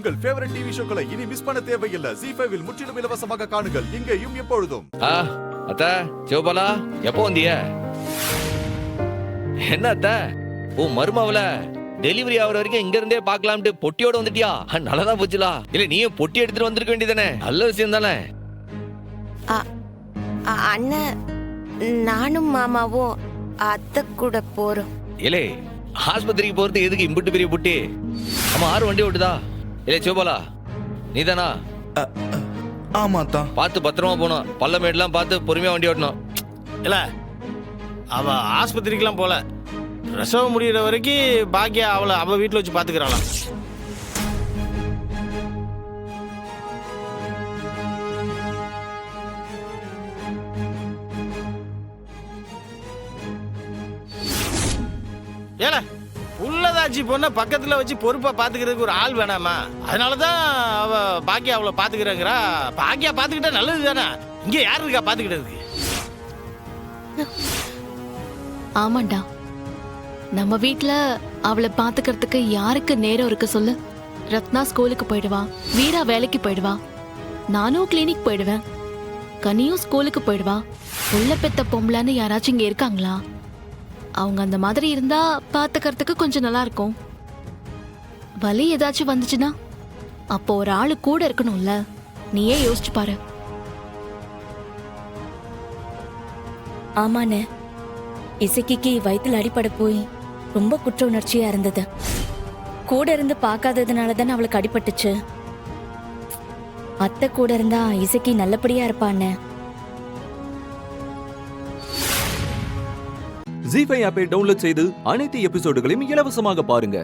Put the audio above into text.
உங்கள் favourite TV ஷோக்களை இனி miss பண்ண தேவையில்லை. ZEE5 இல் முற்றிலும் இலவசமாக காணுங்கள், இங்கேயும் எப்பொழுதும். அத்தா சிவபாலா எப்போ வந்திய? என்ன அத்தா உன் மருமாவல டெலிவரி ஆகிற வரைக்கும் இங்க இருந்தே பாக்கலாம்ட்டு பொட்டியோட வந்துட்டியா? நல்லதான் போச்சுலா. இல்ல நீயும் பொட்டி எடுத்துட்டு வந்திருக்க வேண்டியதானே? நல்ல விஷயம் தானே. அண்ணன் நானும் மாமாவும் அத்தை கூட போறோம். இல்லே ஆஸ்பத்திரிக்கு போறது எதுக்கு இம்புட்டு பெரிய புட்டி? ஆமா, ஆறு வண்டி ஓட்டுதா? இல்ல சிவபாலா நீதானா? ஆமா தான். பார்த்து பத்திரமா போனோம். பள்ளமேடுலாம் பார்த்து பொறுமையா வண்டி ஓட்டணும். இல்ல அவ ஆஸ்பத்திரிக்கெல்லாம் போல. பிரசவம் முடிகிற வரைக்கும் பாக்கியா அவளை அவ வீட்டில் வச்சு பாத்துக்கிறாளாம். ஏல உள்ளதாச்சு பொண்ண பக்கத்துல வச்சு பொறுப்பா பாத்துக்கிறதுக்கு ஒரு ஆள் வேணாமா? அதனாலதான் அவ பாக்கியா அவளை பாத்துக்கிறேங்கிறா. பாக்கியா பாத்துக்கிட்டா நல்லது தானே. இங்க யாரு இருக்கா பாத்துக்கிட்டதுக்கு? ஆமாண்டா, நம்ம வீட்ல அவளை பாத்துக்கிறதுக்கு யாருக்கு நேரம் இருக்கு சொல்லு? ரத்னா ஸ்கூலுக்கு போயிடுவா, வீரா வேலைக்கு போயிடுவா, நானும் கிளினிக் போயிடுவேன், கனியும் ஸ்கூலுக்கு போயிடுவா. உள்ள பெத்த பொம்பளைன்னு யாராச்சும் இங்க இருக்காங்களா? அவங்க அந்த மாதிரி இருந்தா பாத்துக்கிறதுக்கு கொஞ்சம் நல்லா இருக்கும். வலி ஏதாச்சும் வந்துச்சுன்னா அப்போ ஒரு ஆளு கூட இருக்கணும்ல. நீயே யோசிச்சு பாரு. ஆமாண்ணே, இசைக்கு வயித்துல அடிபட போய் ரொம்ப குற்ற உணர்ச்சியா இருந்தது. கூட இருந்து பார்க்காததுனால தானே அவளுக்கு அடிபட்டுச்சு. அத்தை கூட இருந்தா இசைக்கு நல்லபடியா இருப்பான்னு. ZEE5 ஆப்பை டவுன்லோட் செய்து அனைத்து எபிசோடுகளையும் இலவசமாக பாருங்க.